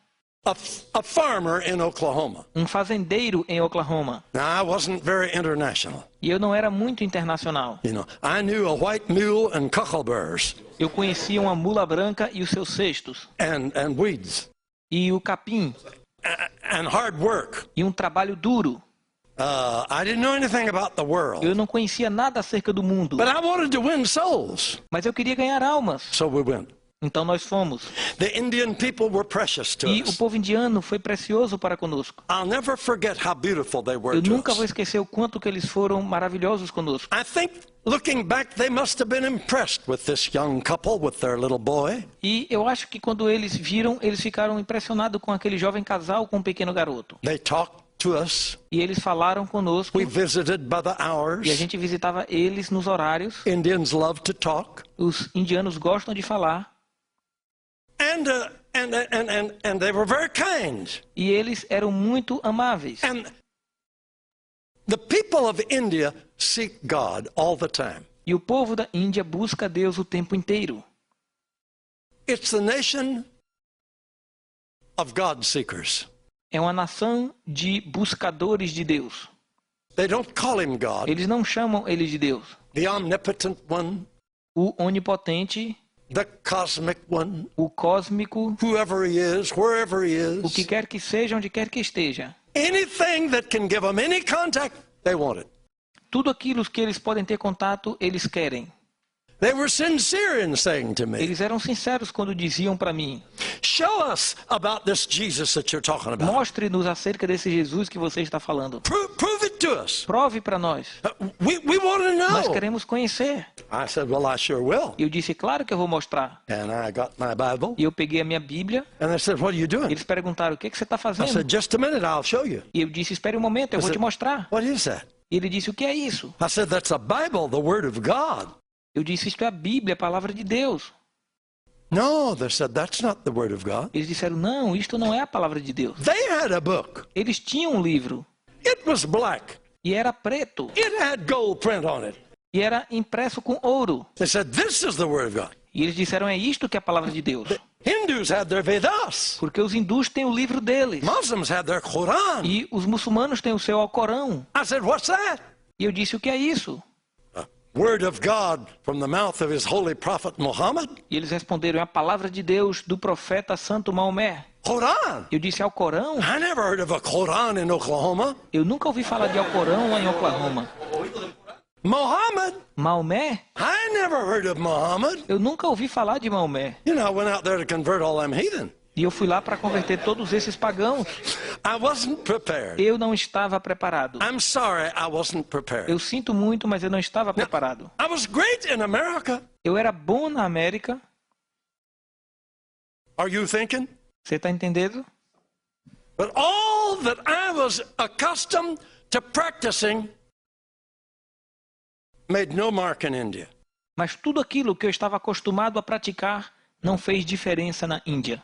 a farmer in Oklahoma. um fazendeiro em Oklahoma. Now, I wasn't very international. E eu não era muito internacional. You know, I knew a white mule and cockleburrs Eu conhecia uma mula branca e os seus cestos, and weeds e o capim, and hard work. e um trabalho duro. I didn't know anything about the world. Eu não conhecia nada acerca do mundo, But I wanted to win souls. mas eu queria ganhar almas. So we went. Então nós fomos. The Indian people were precious to E o us. povo indiano foi precioso para conosco. I'll never forget how beautiful they were Eu to nunca us. vou esquecer o quanto que eles foram maravilhosos conosco. I think, looking back, they must have been impressed with this young couple, with their little boy. E eu acho que quando eles viram, eles ficaram impressionados com aquele jovem casal com um pequeno garoto. They talked to us. E eles falaram conosco. We visited by the E a hours. gente visitava eles nos horários. Indians love to talk. Os indianos gostam de falar. And they were very kind. E eles eram muito amáveis. And the people of India seek God all the time. E o povo da Índia busca Deus o tempo inteiro. It's the nation of God seekers. É uma nação de buscadores de Deus. They don't call him God, Eles não chamam ele de Deus. the omnipotent one, O onipotente, the cosmic one, o cósmico, whoever he is, wherever he o que is. quer que seja, onde quer que esteja. Anything that can give them any contact, they want it. Tudo aquilo que eles podem ter contato, eles querem. They were sincere in saying to me, Eles eram sinceros quando diziam para mim: show us about this Jesus that you're talking about. mostre-nos acerca desse Jesus que você está falando. Prove it to us. Prove para nós. We want to Nós know. queremos conhecer. I said, well, I sure will. E eu disse: claro que eu vou mostrar. And I got my Bible. E eu peguei a minha Bíblia. And they said, what are you doing? Eles perguntaram: o que você está I fazendo? said, just a minute, I'll show you. E eu disse: espere um momento, eu vou te mostrar. What is that? E ele disse: o que é isso? I said, that's a Bible, the Word of God. Eu disse: isto é a Bíblia, a palavra de Deus. No, they said, that's not the Word of God. Eles disseram: não, isto não é a palavra de Deus. They had a book. Eles tinham um livro. It was black. E era preto. It had gold print on it. E era impresso com ouro. They said, this is the Word of God. E eles disseram: é isto que é a palavra de Deus. Hindus had their Vedas. Porque os hindus têm o livro deles. Muslims had their Quran. E os muçulmanos têm o seu Alcorão. I said, what's that? E eu disse: o que é isso? Word of God from the mouth of his holy prophet Muhammad. E eles responderam: é a palavra de Deus do profeta Santo Maomé. Quran. Eu disse: Alcorão? I never heard of a Quran in Oklahoma. Eu nunca ouvi falar de Alcorão lá em Oklahoma. Muhammad. Maomé? I never heard of Muhammad. Eu nunca ouvi falar de Maomé. You know, I went out there to convert all them heathen. E eu fui lá para converter todos esses pagãos. I wasn't prepared. Eu não estava preparado. I'm sorry, I wasn't prepared. Eu sinto muito, mas eu não estava preparado. I was great in America. Eu era bom na América. Are you thinking? Você está entendendo? But all that I was accustomed to practicing made no mark in India. Mas tudo aquilo que eu estava acostumado a praticar não fez diferença na Índia.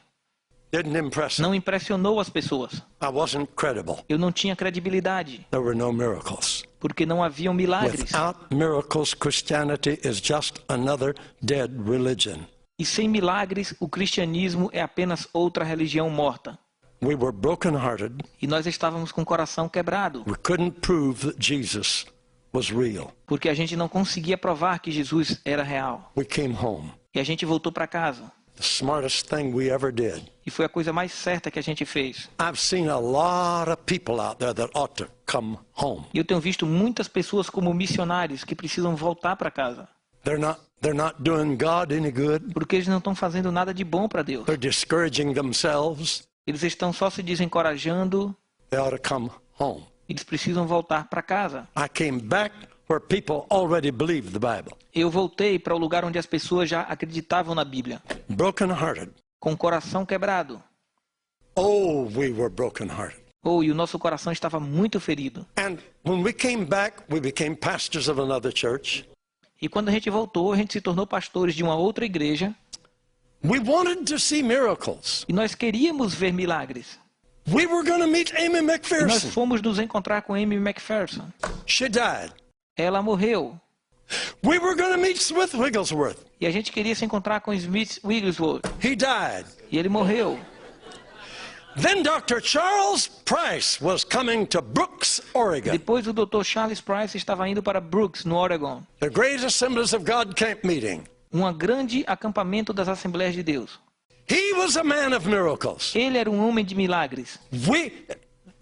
Didn't impress them. Não impressionou as pessoas. I wasn't credible. Eu não tinha credibilidade, There were no miracles. porque não haviam milagres. Without miracles, Christianity is just another dead religion. E sem milagres, o cristianismo é apenas outra religião morta. We were brokenhearted. E nós estávamos com o coração quebrado, We couldn't prove that Jesus was real. porque a gente não conseguia provar que Jesus era real. We came home. E a gente voltou para casa. The smartest thing we ever did. E foi a coisa mais certa que a gente fez. I've seen a lot of people out there that ought to come home. E eu tenho visto muitas pessoas como missionários que precisam voltar para casa. They're not doing God any good. Porque eles não estão fazendo nada de bom para Deus. They're discouraging themselves. Eles estão só se desencorajando. They ought to come home. Eles precisam voltar para casa. I came back where people already believed the Bible. Eu voltei para o lugar onde as pessoas já acreditavam na Bíblia. Brokenhearted. Com o coração quebrado. Oh, we were brokenhearted. E o nosso coração estava muito ferido. And when we came back, we became pastors of another church. E quando a gente voltou, a gente se tornou pastores de uma outra igreja. We wanted to see miracles. E nós queríamos ver milagres. We were going to meet Amy E nós McPherson. fomos nos encontrar com Amy McPherson. She died. Ela morreu. We were going to meet Smith Wigglesworth. E a gente queria se encontrar com Smith Wigglesworth. He died. E ele morreu. Then Dr. Charles Price was coming to Brooks, Oregon. Depois o Dr. Charles Price estava indo para Brooks, no Oregon. The Great Assemblies of God Camp Meeting. Um grande acampamento das Assembleias de Deus. He was a man of miracles. Ele era um homem de milagres.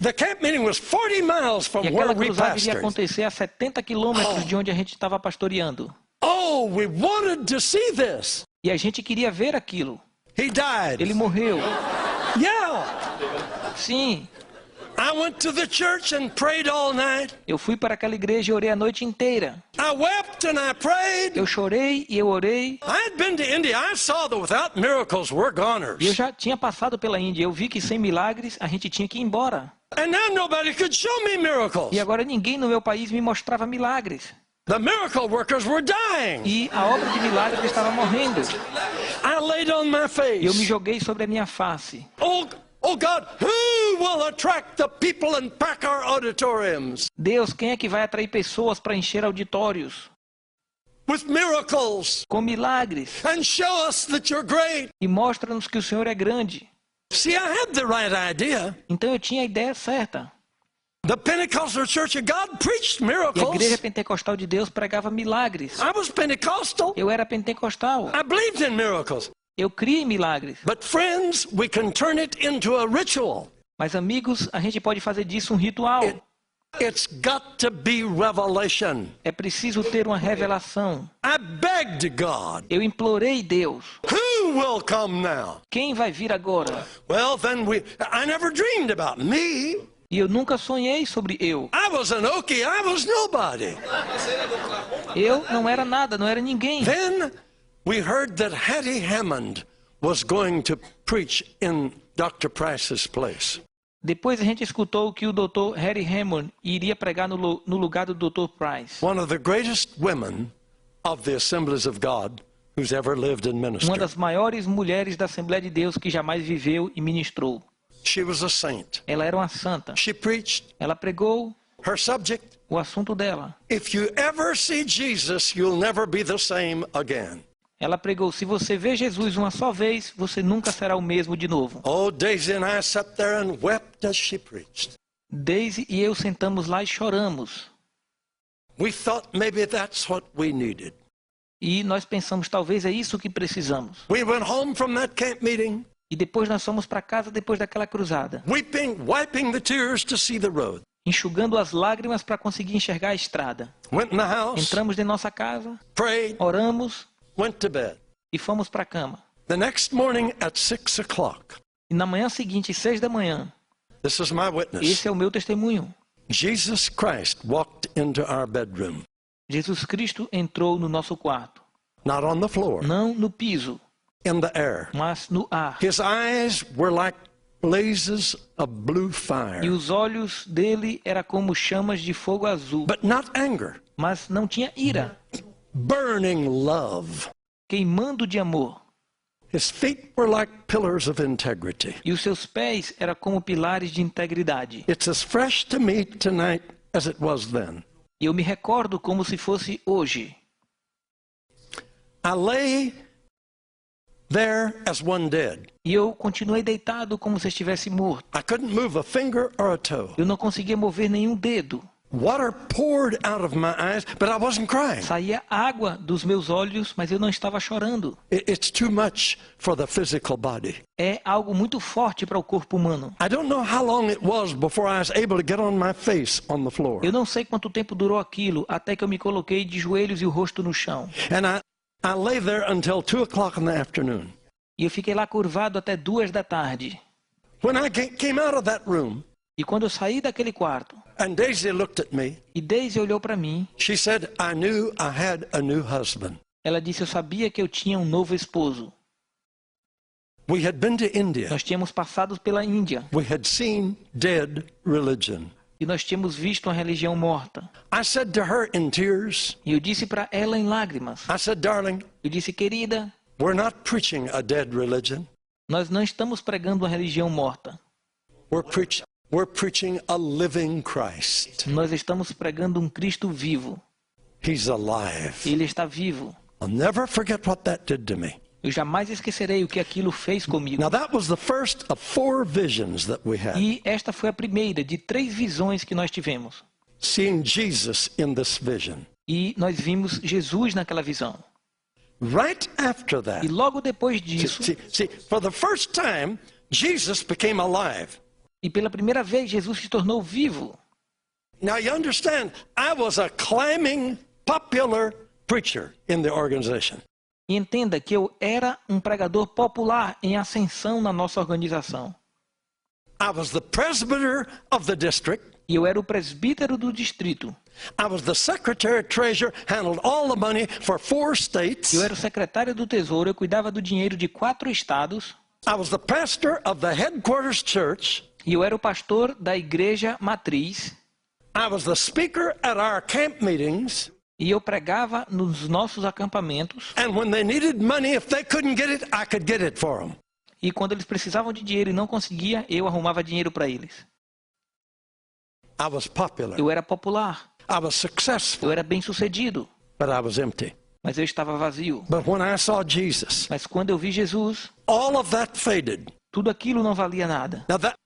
The camp meeting was 40 miles from E where aquela we cruzada iria pastored. acontecer a 70 quilômetros de onde a gente estava pastoreando. Oh, we wanted to see this. E a gente queria ver aquilo. He died. Ele morreu. Yeah. Sim, I went to the church and prayed all night. eu fui para aquela igreja e orei a noite inteira. I wept and I prayed. Eu chorei e eu orei. I had been to India. I saw that without miracles, we're E eu goners. já tinha passado pela Índia. Eu vi que sem milagres a gente tinha que ir embora. And now nobody could show me miracles. E agora ninguém no meu país me mostrava milagres. The miracle workers were dying. E a obra de milagres estava morrendo. I laid on my E eu me face. joguei sobre a minha face. Oh God, who will attract the people and pack our auditoriums Deus, quem é que vai atrair pessoas para encher auditórios? with miracles Com milagres. and show us that you're great? E mostra-nos que o Senhor é grande. See, I had the right idea. Então eu tinha a ideia certa. The Pentecostal Church of God preached E a igreja miracles. pentecostal de Deus pregava milagres. I was Pentecostal. Eu era pentecostal. I believed in miracles. Eu criei em milagres. But friends, we can turn it into a ritual. Mas amigos, a gente pode fazer disso um ritual. It's got to be revelation. É preciso ter uma revelação. I begged God, Eu implorei Deus. who will come now? Quem vai vir agora? Well, then I never dreamed about me. E eu nunca sonhei sobre eu. I was an Okie, I was nobody. Eu não era nada, não era ninguém. Then we heard that Hattie Hammond was going to preach in Dr. Price's place. Depois a gente escutou que o Dr. Harry Hammond iria pregar no lugar do Dr. Price. One of the greatest women of the Assemblies of God who's ever lived and Uma ministered. das maiores mulheres da Assembleia de Deus que jamais viveu e ministrou. She was a saint. Ela era uma santa. She preached Ela pregou her subject. o assunto dela. If you ever see Jesus, you'll never be the same again. Ela pregou: se você vê Jesus uma só vez, você nunca será o mesmo de novo. Oh, Daisy and I sat there and wept as she preached. Daisy e eu sentamos lá e choramos. We thought maybe that's what we needed. E nós pensamos, talvez é isso que precisamos. We went home from that camp meeting, E depois nós fomos para casa depois daquela cruzada, wiping the tears to see the road. enxugando as lágrimas para conseguir enxergar a estrada. Went in the house, Entramos em nossa casa, prayed, oramos went to bed. e fomos para a cama. The next morning at 6 o'clock, E na manhã seguinte, 6 da manhã, this is my witness. esse é o meu testemunho. Jesus Christ walked into our bedroom, Jesus Cristo entrou no nosso quarto. not on the floor, Não no piso, in the air. mas no ar. His eyes were like blazes of blue E fire, os olhos dele eram como chamas de fogo azul. but not anger, Mas não tinha ira, burning love. queimando de amor. His feet were like pillars of integrity. E os seus pés eram como pilares de integridade. It's as fresh to me tonight as it was then. E eu me recordo como se fosse hoje. I lay there as one dead. E eu continuei deitado como se estivesse morto. I couldn't move a finger or a toe. Eu não conseguia mover nenhum dedo. Water poured out of my eyes, but I wasn't crying. Saía água dos meus olhos, mas eu não estava chorando. It's too much for the physical body. É algo muito forte para o corpo humano. I don't know how long it was before I was able to get on my face on the floor. Eu não sei quanto tempo durou aquilo, até que eu me coloquei de joelhos e o rosto no chão. And I lay there until 2 o'clock in the afternoon. E eu fiquei lá curvado até 2 da tarde. When I came out of that room, E quando eu saí daquele quarto, and Daisy looked at me, e Daisy olhou para mim, she said, I knew I had a new husband. ela disse: eu sabia que eu tinha um novo esposo. We had been to India. Nós tínhamos passado pela Índia. We had seen dead religion. E nós tínhamos visto uma religião morta. I said to her in tears, E eu disse para ela em lágrimas. I said, darling, Eu disse: querida, we're not preaching a dead religion. nós não estamos pregando uma religião morta. We're preaching a living Christ. Nós estamos pregando um Cristo vivo. He's alive. Ele está vivo. I'll never forget what that did to me. Eu jamais esquecerei o que aquilo fez comigo. Now that was the first of 4 visions that we had. E esta foi a primeira de 3 visões que nós tivemos. Seeing Jesus in this vision. E nós vimos Jesus naquela visão. Right after that, E logo depois disso, see, for the first time, Jesus became alive. E pela primeira vez Jesus se tornou vivo. Now you understand, I was a climbing, popular preacher in the organization. E entenda que eu era um pregador popular em ascensão na nossa organização. I was the presbyter of the district. E eu era o presbítero do distrito. I was the secretary treasurer, handled all the money for 4 states. Eu era o secretário do tesouro, eu cuidava do dinheiro de 4 estados. I was the pastor of the headquarters church. E eu era o pastor da igreja matriz. I was the speaker at our camp meetings. E eu pregava nos nossos acampamentos. And when they needed money, if they couldn't get it, I could get it for them. E quando eles precisavam de dinheiro e não conseguia, eu arrumava dinheiro para eles. I was popular. Eu era popular. I was successful. Eu era bem-sucedido. But I was empty. Mas eu estava vazio. But when I saw Jesus, Mas quando eu vi Jesus, all of that faded. tudo aquilo não valia nada. Now that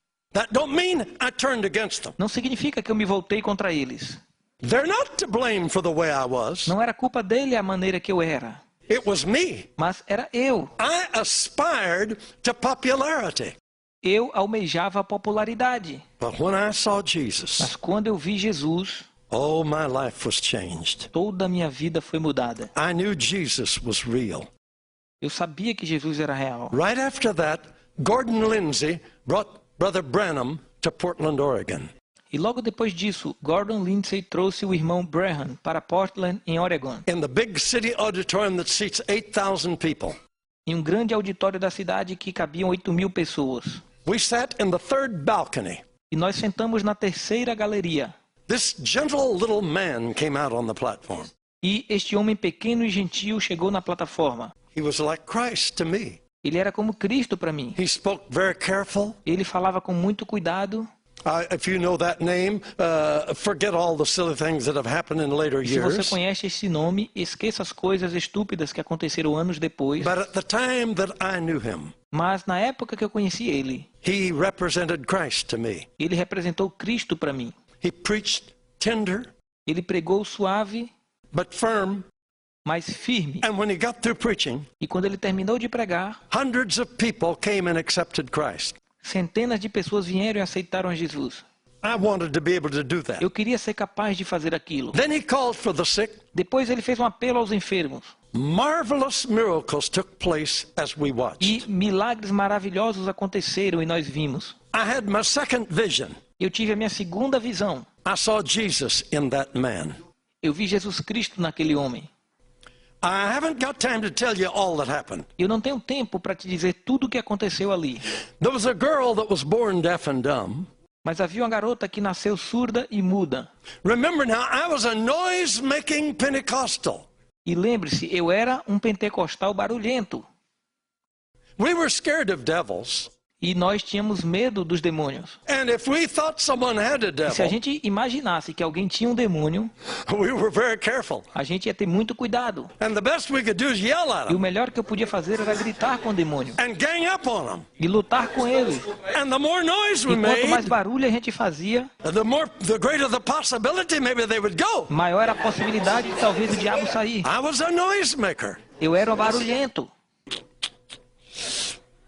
don't mean I turned against them. Não significa que eu me voltei contra eles. They're not to blame for the way I was. Não era culpa dele a maneira que eu era. It was me. Mas era eu. I aspired to popularity. Eu almejava a popularidade. But when I saw Jesus, Mas quando eu vi Jesus, oh, my life was changed. toda a minha vida foi mudada. I knew Jesus was real. Eu sabia que Jesus era real. Right after that, Gordon Lindsay brought Brother Branham to Portland, Oregon. E logo depois disso, Gordon Lindsay trouxe o irmão Branham para Portland, em Oregon. In the big city auditorium that seats 8,000 people. Em um grande auditório da cidade que cabiam 8.000 pessoas. We sat in the third balcony. E nós sentamos na terceira galeria. This gentle little man came out on the platform. E este homem pequeno e gentil chegou na plataforma. He was like Christ to me. Ele era como Cristo para mim. He spoke very careful. Ele falava com muito cuidado. If you know that name, forget all the silly things that have happened in later Se você years. conhece esse nome, esqueça as coisas estúpidas que aconteceram anos depois. But at the time that I knew him, Mas na época que eu conheci ele, he represented Christ to me. ele representou Cristo para mim. He preached tender Ele pregou suave, but firm. mas firme. And when he got through preaching, E quando ele terminou de pregar, hundreds of people came and accepted Christ. centenas de pessoas vieram e aceitaram a Jesus. I wanted to be able to do that. Eu queria ser capaz de fazer aquilo. Then he called for the sick. Depois ele fez um apelo aos enfermos. Marvelous miracles took place as we E watched. milagres maravilhosos aconteceram e nós vimos. I had my second vision. Eu tive a minha segunda visão. I saw Jesus in that man. Eu vi Jesus Cristo naquele homem. I haven't got time to tell you all that happened. Eu não tenho tempo para te dizer tudo o que aconteceu ali. There was a girl that was born deaf and dumb. Mas havia uma garota que nasceu surda e muda. Remember now, I was a noise-making Pentecostal. E lembre-se, eu era um pentecostal barulhento. We were scared of devils. E nós tínhamos medo dos demônios. And if we thought someone had a E se a devil, gente imaginasse que alguém tinha um demônio, we were very careful. a gente ia ter muito cuidado. And the best we could do is yell at E o them melhor que eu podia fazer era gritar com o demônio. and gang up on them. E lutar com ele. And the more noise we E quanto mais made, barulho a gente fazia, the greater the possibility maybe they would go. maior era a possibilidade de talvez o diabo sair. I was a noisemaker. Eu era barulhento.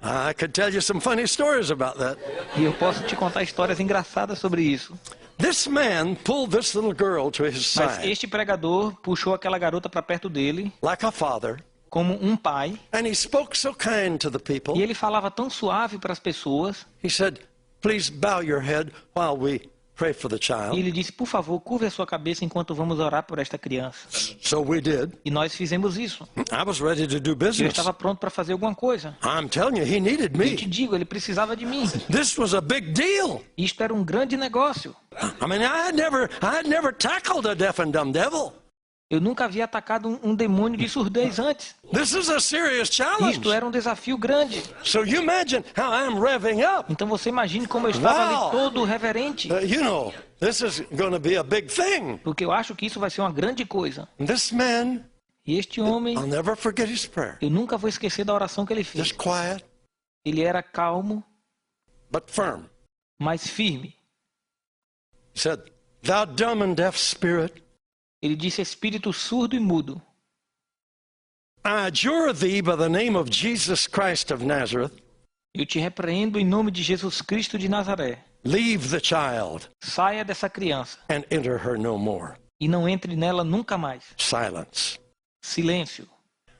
I could tell you some funny stories about that. E eu posso te contar histórias engraçadas sobre isso. This man pulled this little girl to his Mas side este pregador puxou aquela garota para perto dele, like a father, como um pai. and he spoke so kind to the people. E ele falava tão suave para as pessoas. He said, "Please bow your head while we pray for the E child." ele disse, por favor, curve a sua cabeça enquanto vamos orar por esta criança. So we did. E nós fizemos isso. I was ready to do Eu business. estava pronto para fazer alguma coisa. I'm telling you, he needed Eu te me. digo, ele precisava de mim. This was a big deal. Isto era um grande negócio. I mean, I had never tackled a deaf and dumb devil. Eu nunca havia atacado um demônio de surdez antes. This is a serious challenge. Isto era um desafio grande. So you imagine how I'm revving up. Então você imagine como eu estava Uau! ali todo reverente. You know, this is going to be a big thing. Porque eu acho que isso vai ser uma grande coisa. And this man, E este homem, I'll never forget his prayer. eu nunca vou esquecer da oração que ele fez. Just quiet, Ele era calmo, but firm. mas firme. He said, "Thou dumb and deaf spirit, Ele disse, espírito surdo e mudo, I adjure thee by the name of Jesus Christ of Nazareth, eu te repreendo em nome de Jesus Cristo de Nazaré. Leave the child Saia dessa criança and enter her no more. e não entre nela nunca mais. Silence. Silêncio.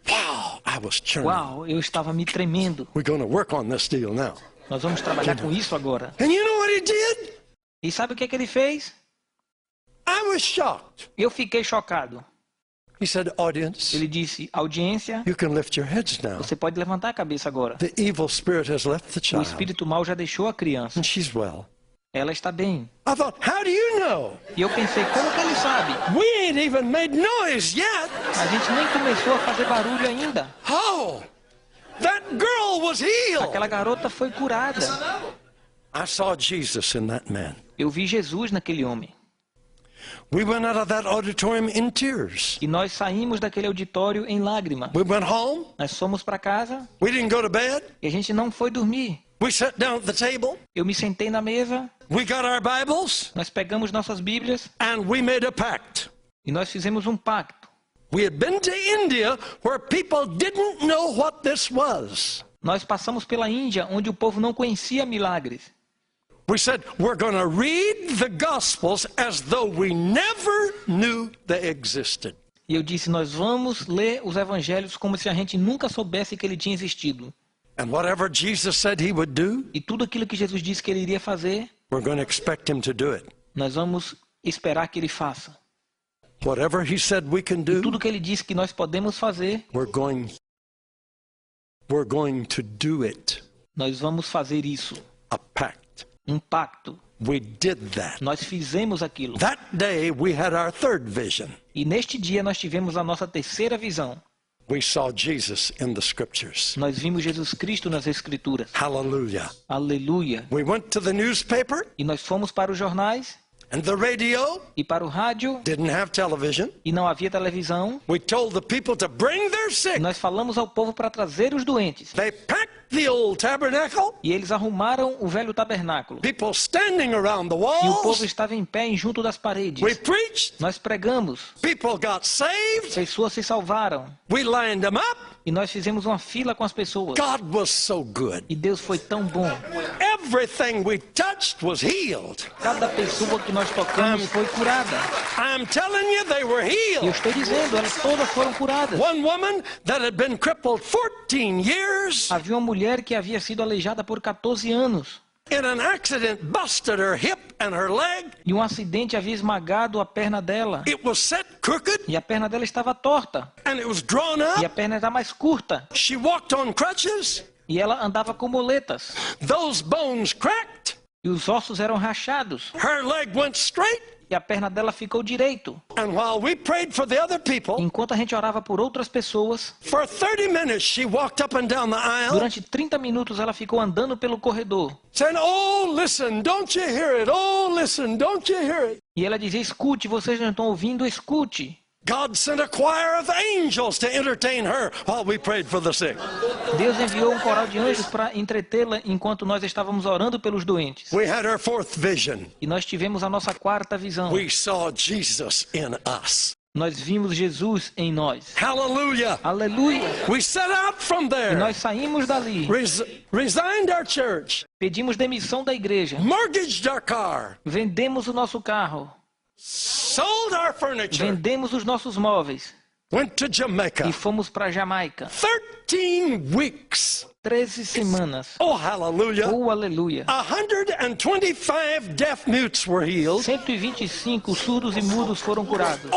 Wow, I was churning. Uau, eu estava me tremendo. We're going to work on this deal now. Nós vamos trabalhar com isso agora. And you know what he did? E sabe o que é que ele fez? I was shocked. Eu fiquei chocado. He said, audience, Ele disse, audiência, you can lift your heads now. você pode levantar a cabeça agora. The evil spirit has left the O child, espírito mal já deixou a criança. and she's well. Ela está bem. I thought, how do you know? E eu pensei, como que ele sabe? We ain't even made noise yet. A gente nem começou a fazer barulho ainda. Oh, that girl was healed. Aquela garota foi curada. I saw Jesus in that man. Eu vi Jesus naquele homem. We went out of that auditorium in tears. E nós saímos daquele auditório em lágrima. We went home. Nós fomos para casa We didn't go to bed. e a gente não foi dormir. We sat down at the table. Eu me sentei na mesa, We got our Bibles, nós pegamos nossas Bíblias and we made a pact. e nós fizemos um pacto. We had been to India, where people didn't know what this was. Nós passamos pela Índia, onde o povo não conhecia milagres. We said, we're going to read the Gospels as though we never knew they existed. E eu disse, nós vamos ler os evangelhos como se a gente nunca soubesse que ele tinha existido. And whatever Jesus said he would do, E tudo aquilo que Jesus disse que ele iria fazer, we're going to expect him to do it. nós vamos esperar que ele faça. Whatever he said we can E tudo do, que ele disse que nós podemos fazer, we're going to do it. nós vamos fazer isso. A pact. Um pacto. We did that. Nós fizemos aquilo. That day we had our third vision. E neste dia nós tivemos a nossa terceira visão. We saw Jesus in the scriptures. Nós vimos Jesus Cristo nas Escrituras. Hallelujah. Aleluia. We went to the newspaper E nós fomos para os jornais and the radio. e para o rádio Didn't have television. e não havia televisão. We told the people to bring their E sick. nós falamos ao povo para trazer os doentes. They packed the old tabernacle. E eles arrumaram o velho tabernáculo. People standing around the E o povo walls. estava em pé junto das paredes. We preached. Nós pregamos. People got saved. Pessoas se salvaram. We lined them up. E nós fizemos uma fila com as pessoas. God was so good. E Deus foi tão bom. Everything we touched was healed. Cada pessoa que nós tocamos foi curada. I'm telling you, they were E eu healed. estou dizendo, elas todas foram curadas. One woman that had been crippled 14 years Havia uma mulher que havia sido aleijada por 14 anos. in an accident busted her hip and her leg. E um acidente havia esmagado a perna dela. It was set crooked E a perna dela estava torta. and it was drawn E a up. perna era mais curta. She walked on crutches. E ela andava com moletas. Those bones cracked. E os ossos eram rachados. Her leg went straight. E a perna dela ficou direito. And while we prayed for the other people, Enquanto a gente orava por outras pessoas, for 30 minutes she walked up and down the aisle durante 30 minutos ela ficou andando pelo corredor. saying, oh, listen, don't you hear it? Oh, listen, don't you hear it? E ela dizia, escute, vocês não estão ouvindo, escute. God sent a choir of angels to entertain her while we prayed for the sick. Deus enviou um coral de anjos para entretê-la enquanto nós estávamos orando pelos doentes. We had our fourth vision. E nós tivemos a nossa quarta visão. We saw Jesus in us. Nós vimos Jesus em nós. Hallelujah. Aleluia! We set out from E there, nós saímos dali. resigned our church, Pedimos demissão da igreja. mortgaged our car, Vendemos o nosso carro. sold our furniture, Vendemos os nossos móveis. went to Jamaica. E fomos para Jamaica. 13 weeks. 13 semanas. Oh, hallelujah. Oh, aleluia! 125 deaf mutes were healed. 125 surdos e mudos foram curados.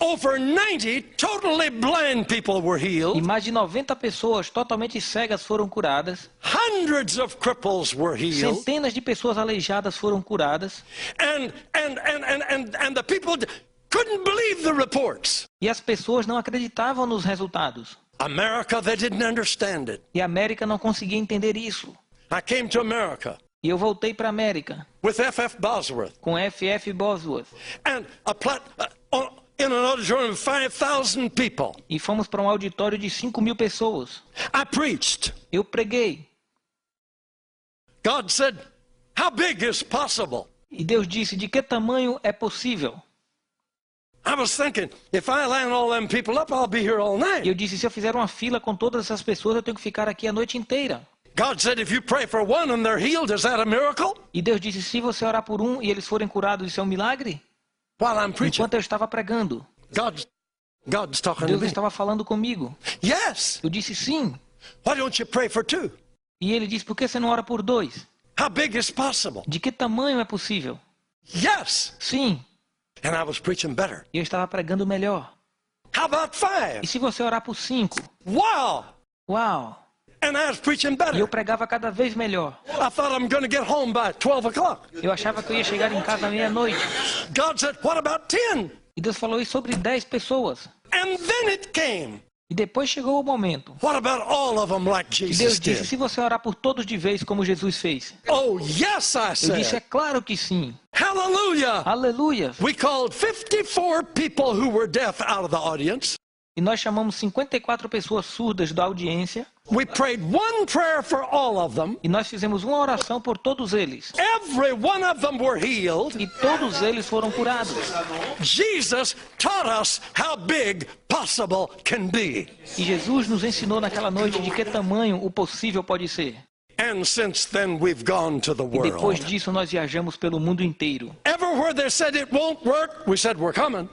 Over 90 totally blind people were E healed. mais de 90 pessoas totalmente cegas foram curadas. Hundreds of cripples were healed. Centenas de pessoas aleijadas foram curadas. And the people couldn't believe the reports. E as pessoas não acreditavam nos resultados. America, they didn't understand it. E a América não conseguia entender isso. I came to America E eu voltei para a América with F.F. Bosworth com F.F. Bosworth. and in an auditorium of 5,000 people. E fomos para um auditório de 5.000 pessoas. I preached. Eu preguei. God said, how big is possible? E Deus disse, de que tamanho é possível? I was thinking, if I line all them people up, I'll be here all E night. eu disse, se eu fizer uma fila com todas essas pessoas, eu tenho que ficar aqui a noite inteira. God said if you pray for one and they're healed, is that a miracle? E Deus disse, se você orar por um e eles forem curados, isso é um milagre? While I'm preaching, Enquanto eu estava pregando, God's talking to Deus me. estava falando comigo. Yes. Eu disse sim. Why don't you pray for two? E ele disse, por que você não ora por 2? How big is possible? De que tamanho é possível? Yes. Sim. And I was preaching better. E eu estava pregando melhor. How about 5? E se você orar por 5? Wow. Uau! And I was preaching E better. eu pregava cada vez melhor. I thought I'm going to get home by 12 o'clock. Eu achava que eu ia chegar em casa à meia-noite. God said, what about 10? E Deus falou isso sobre 10 pessoas. And then it came. E depois chegou o momento. What about all of them like E Jesus Deus disse, did? se você orar por todos de vez, como Jesus fez. Oh, yes, I Eu disse, é said. claro que sim. Hallelujah. Aleluia! We called 54 people who were deaf out of the audience. E nós chamamos 54 pessoas surdas da audiência. We prayed one prayer for all of them. E nós fizemos uma oração por todos eles. Every one of them were healed. E todos eles foram curados. Jesus taught us how big possible can be. E Jesus nos ensinou naquela noite de que tamanho o possível pode ser. And since then we've gone to the E depois world. disso nós viajamos pelo mundo inteiro. Everywhere they said it won't work, we said we're coming.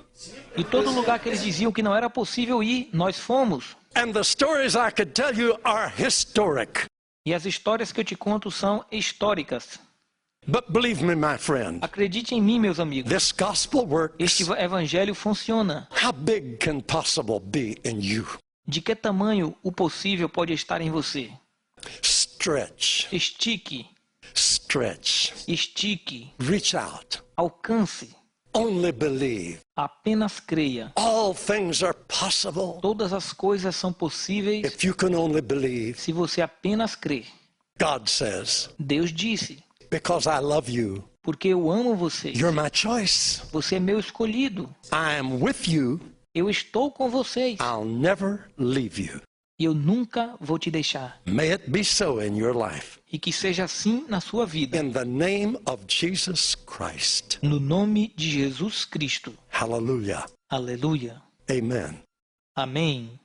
E todo lugar que eles diziam que não era possível ir, nós fomos. And the stories I could tell you are historic. E as histórias que eu te conto são históricas. But believe me, my friend, Acredite em mim, meus amigos. this gospel Este works. evangelho funciona. How big can possible be in you? De que tamanho o possível pode estar em você? Stretch, Estique, stretch, estique, reach out. alcance. Only believe. Apenas creia. All things are possible Todas as coisas são possíveis if you can only believe. se você apenas crer. God says, Deus disse, because I love you, porque eu amo você. you're my choice. Você é meu escolhido. I am with you. Eu estou com vocês. I'll never leave you. E eu nunca vou te deixar. May it be so in your life. E que seja assim na sua vida. In the name of Jesus Christ. No nome de Jesus Cristo. Hallelujah. Aleluia. Amen. Amém.